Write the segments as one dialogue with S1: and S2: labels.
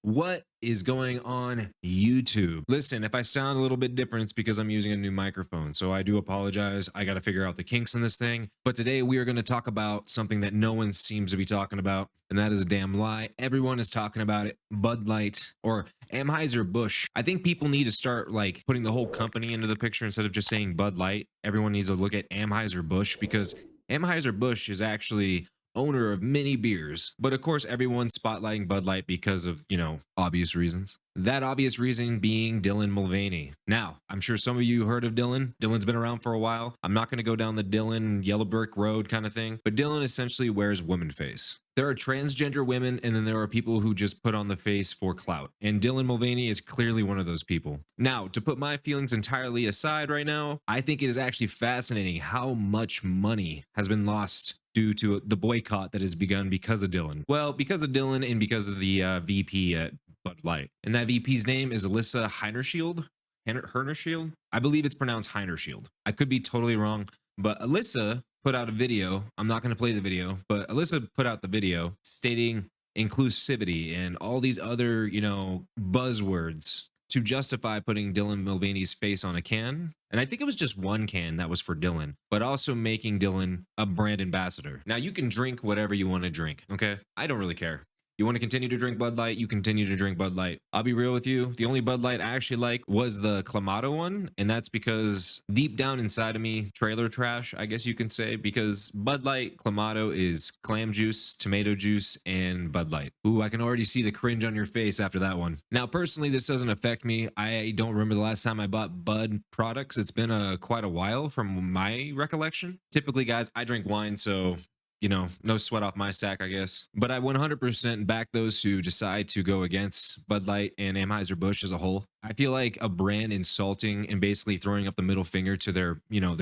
S1: What is going on YouTube? Listen, if I sound a little bit different, it's because I'm using a new microphone. So I do apologize. I got to figure out the kinks in this thing. But today we are going to talk about something that no one seems to be talking about. And that is a damn lie. Everyone is talking about it. Bud Light or Anheuser-Busch. I think people need to start like putting the whole company into the picture instead of just saying Bud Light. Everyone needs to look at Anheuser-Busch because Anheuser-Busch is actually owner of many beers. But of course, everyone's spotlighting Bud Light because of, obvious reasons. That obvious reason being Dylan Mulvaney. Now, I'm sure some of you heard of Dylan. Dylan's been around for a while. I'm not going to go down the Dylan yellow brick road kind of thing, but Dylan essentially wears woman face. There are transgender women, and then there are people who just put on the face for clout. And Dylan Mulvaney is clearly one of those people. Now, to put my feelings entirely aside right now, I think it is actually fascinating how much money has been lost due to the boycott that has begun because of Dylan. Well, because of Dylan and because of the VP at Bud Light. And that VP's name is Alyssa Heinershield. Heinershield? I believe it's pronounced Heinershield. I could be totally wrong, but Alyssa put out a video. I'm not going to play the video, but Alyssa put out the video stating inclusivity and all these other, buzzwords to justify putting Dylan Mulvaney's face on a can. And I think it was just one can that was for Dylan, but also making Dylan a brand ambassador. Now you can drink whatever you want to drink, okay? I don't really care. You want to continue to drink Bud Light, you continue to drink Bud Light. I'll be real with you. The only Bud Light I actually like was the Clamato one. And that's because deep down inside of me, trailer trash, I guess you can say, because Bud Light Clamato is clam juice, tomato juice, and Bud Light. Ooh, I can already see the cringe on your face after that one. Now, personally, this doesn't affect me. I don't remember the last time I bought Bud products. It's been quite a while from my recollection. Typically, guys, I drink wine, so no sweat off my sack, I guess. But I 100% back those who decide to go against Bud Light and Anheuser-Busch as a whole. I feel like a brand insulting and basically throwing up the middle finger to their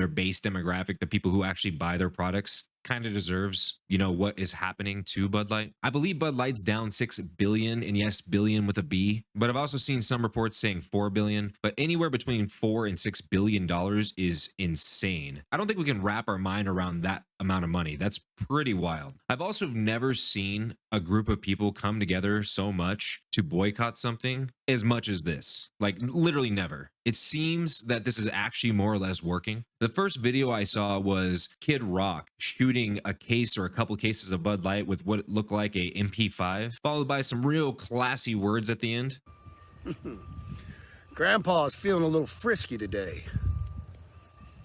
S1: base demographic, the people who actually buy their products, kind of deserves, what is happening to Bud Light. I believe Bud Light's down 6 billion, and yes, billion with a B, but I've also seen some reports saying 4 billion, but anywhere between 4 and 6 billion dollars is insane. I don't think we can wrap our mind around that amount of money. That's pretty wild. I've also never seen a group of people come together so much to boycott something as much as this. Like literally never. It seems that this is actually more or less working. The first video I saw was Kid Rock shooting a case or a couple cases of Bud Light with what looked like a MP5, followed by some real classy words at the end.
S2: Grandpa's feeling a little frisky today.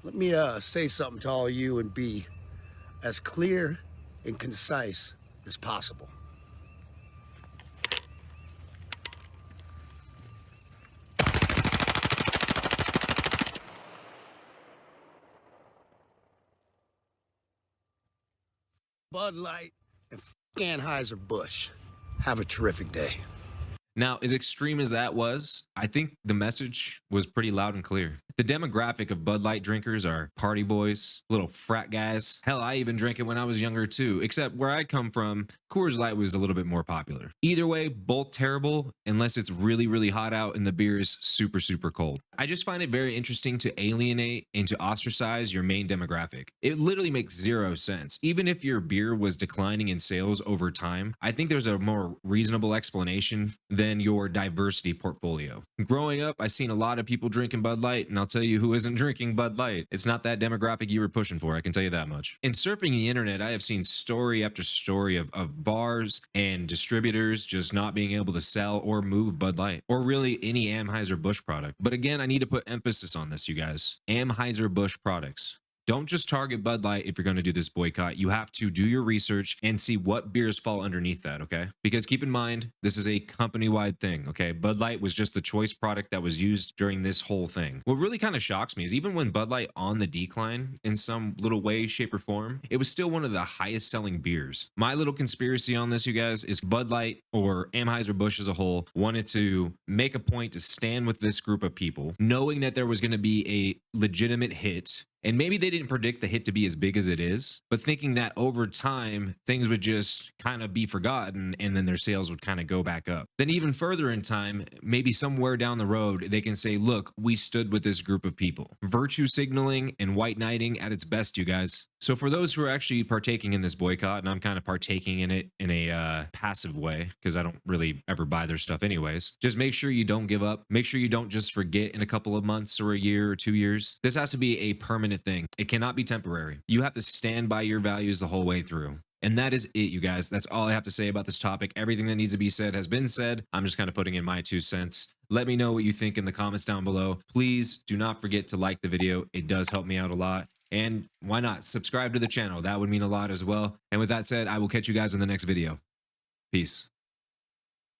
S2: Let me say something to all you and be as clear and concise as possible. Bud Light and Anheuser-Busch. Have a terrific day.
S1: Now, as extreme as that was, I think the message was pretty loud and clear. The demographic of Bud Light drinkers are party boys, little frat guys. Hell, I even drank it when I was younger too, except where I come from, Coors Light was a little bit more popular. Either way, both terrible unless it's really, really hot out and the beer is super, super cold. I just find it very interesting to alienate and to ostracize your main demographic. It literally makes zero sense. Even if your beer was declining in sales over time, I think there's a more reasonable explanation than your diversity portfolio. Growing up, I've seen a lot of people drinking Bud Light, and I'll tell you who isn't drinking Bud Light. It's not that demographic you were pushing for, I can tell you that much. In surfing the internet, I have seen story after story of bars and distributors just not being able to sell or move Bud Light, or really any Anheuser-Busch product. But again, I need to put emphasis on this, you guys. Anheuser-Busch products. Don't just target Bud Light if you're going to do this boycott. You have to do your research and see what beers fall underneath that, okay? Because keep in mind, this is a company-wide thing, okay? Bud Light was just the choice product that was used during this whole thing. What really kind of shocks me is even when Bud Light on the decline in some little way, shape, or form, it was still one of the highest selling beers. My little conspiracy on this, you guys, is Bud Light or Anheuser-Busch as a whole wanted to make a point to stand with this group of people, knowing that there was going to be a legitimate hit And maybe they didn't predict the hit to be as big as it is, but thinking that over time, things would just kind of be forgotten and then their sales would kind of go back up. Then, even further in time, maybe somewhere down the road, they can say, look, we stood with this group of people. Virtue signaling and white knighting at its best, you guys. So for those who are actually partaking in this boycott, and I'm kind of partaking in it in a passive way because I don't really ever buy their stuff anyways, just make sure you don't give up. Make sure you don't just forget in a couple of months or a year or 2 years. This has to be a permanent thing. It cannot be temporary. You have to stand by your values the whole way through. And that is it, you guys. That's all I have to say about this topic. Everything that needs to be said has been said. I'm just kind of putting in my 2 cents. Let me know what you think in the comments down below. Please do not forget to like the video. It does help me out a lot. And why not subscribe to the channel? That would mean a lot as well. And with that said, I will catch you guys in the next video. Peace.